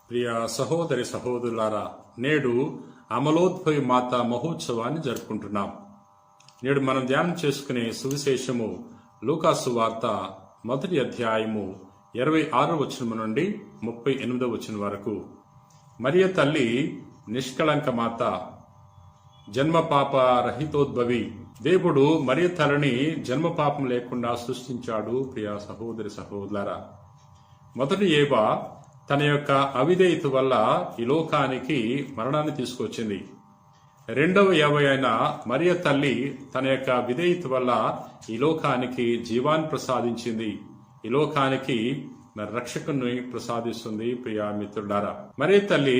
ప్రియ సహోదరి సహోదరులారా, నేడు అమలోద్భవి మాత మహోత్సవాన్ని జరుపుకుంటున్నాం. నేడు మనం ధ్యానం చేసుకునే సువిశేషము లూకాసు వార్త 1వ అధ్యాయము 26వ వచనం నుండి 38వ వచనం వరకు. మరియ తల్లి నిష్కళంక మాత, జన్మ పాప రహితోద్భవి. దేవుడు మరియ తల్లిని జన్మ పాపం లేకుండా సృష్టించాడు. ప్రియ సహోదరి సహోదరులారా, మొదటి ఏవ తన యొక్క అవిధేయత వల్ల ఈ లోకానికి మరణాన్ని తీసుకొచ్చింది. రెండవ ఏవ అయిన మరియ తల్లి తన యొక్క విధేయత వల్ల ఈ లోకానికి జీవాన్ని ప్రసాదించింది. ఈ లోకానికి రక్షకుని ప్రసాదిస్తుంది. ప్రియా మిత్రులారా, మరియ తల్లి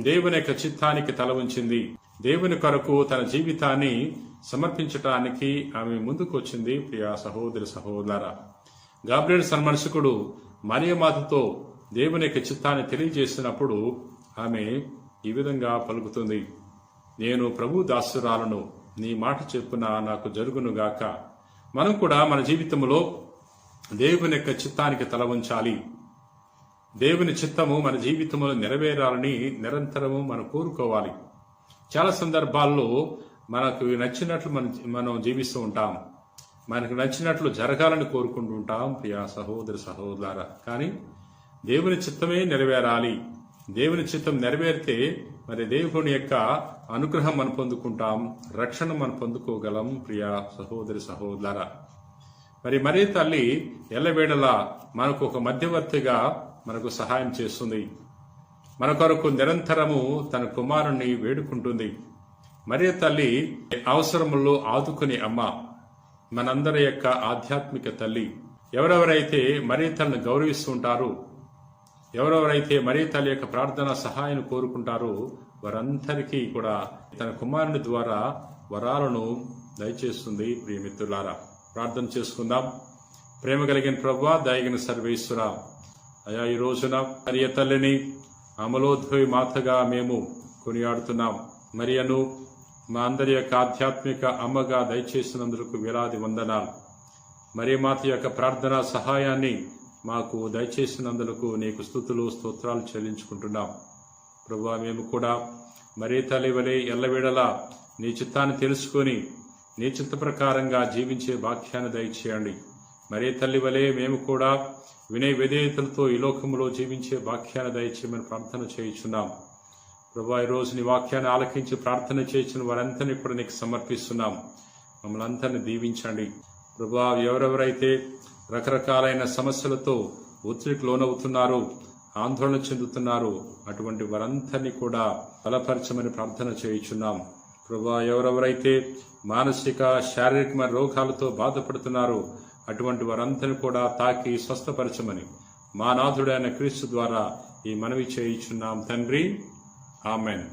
దేవుని యొక్క చిత్తానికి తల ఉంచింది. దేవుని కొరకు తన జీవితాన్ని సమర్పించటానికి ఆమె ముందుకు వచ్చింది. ప్రియా సహోదరి సహోదరులారా, గాబ్రియల్ సన్మర్శకుడు మరియ మాతతో దేవుని యొక్క చిత్తాన్ని తెలియజేసినప్పుడు ఆమె ఈ విధంగా పలుకుతుంది: నేను ప్రభు దాసురాలను, నీ మాట చెప్పున నాకు జరుగునుగాక. మనం కూడా మన జీవితంలో దేవుని యొక్క చిత్తానికి తల ఉంచాలి. దేవుని చిత్తము మన జీవితంలో నెరవేరాలని నిరంతరము మనం కోరుకోవాలి. చాలా సందర్భాల్లో మనకు నచ్చినట్లు మనం జీవిస్తూ ఉంటాం. మనకు నచ్చినట్లు జరగాలని కోరుకుంటూ ఉంటాం. ప్రియా సహోదరి సహోదరులారా, కానీ దేవుని చిత్తమే నెరవేరాలి. దేవుని చిత్తం నెరవేరితే మరి దేవుని యొక్క అనుగ్రహం మనం పొందుకుంటాం, రక్షణ మనం పొందుకోగలం. ప్రియా సహోదరి సహోదరులారా, మరి మరియ తల్లి ఎల్లవేళలా మనకు ఒక మధ్యవర్తిగా మనకు సహాయం చేస్తుంది. మన కొరకు నిరంతరము తన కుమారుణ్ణి వేడుకుంటుంది. మరియ తల్లి అవసరముల్లో ఆదుకునే అమ్మ, మనందరి యొక్క ఆధ్యాత్మిక తల్లి. ఎవరెవరైతే మరియ తల్లిని గౌరవిస్తుంటారో, ఎవరెవరైతే మరియ తల్లి యొక్క ప్రార్థన సహాయం కోరుకుంటారో వారందరికీ కూడా తన కుమారుని ద్వారా వరాలను దయచేస్తుంది. ప్రియమిత్రులారా, ప్రార్థన చేసుకుందాం. ప్రేమ కలిగిన ప్రభువా, దయగిన సర్వేశ్వర, అయా ఈ రోజున మరియ తల్లిని అమలోద్భవి మాతగా మేము కొనియాడుతున్నాం. మరియను మా అందరి యొక్క ఆధ్యాత్మిక అమ్మగా దయచేసినందుకు వేలాది వందనాలు. మరియ మాత యొక్క ప్రార్థన సహాయాన్ని మాకు దయచేసినందుకు నీకు స్తుతులు స్తోత్రాలు చెల్లించుకుంటున్నాం. ప్రభువా, మేము కూడా మరియ తల్లి వలె ఎల్లవేళలా నీ చిత్తాన్ని తెలుసుకొని నీ చిత్త ప్రకారంగా జీవించే భాగ్యాన్ని దయచేయండి. మరియ తల్లి వలె మేము కూడా వినయ విధేయతలతో ఈ లోకంలో జీవించే భాగ్యాన్ని దయచేయమని ప్రార్థన చేయించున్నాం. ప్రభువా, ఈరోజు నీ వాక్యాన్ని ఆలకించి ప్రార్థన చేయించిన వారందరినీ కూడా నీకు సమర్పిస్తున్నాం. మమ్మల్ని అందరినీ దీవించండి. ప్రభువా, ఎవరెవరైతే రకరకాలైన సమస్యలతో ఒత్తిడికి లోనవుతున్నారు, ఆందోళన చెందుతున్నారు, అటువంటి వారందరినీ కూడా బలపరచమని ప్రార్థన చేయించున్నాం. ప్రభువా, ఎవరెవరైతే మానసిక శారీరక రోగాలతో బాధపడుతున్నారు, అటువంటి వారందరినీ కూడా తాకి స్వస్థపరచమని మా నాథుడైన క్రీస్తు ద్వారా ఈ మనవి చేయించున్నాం తండ్రి. ఆమెన్.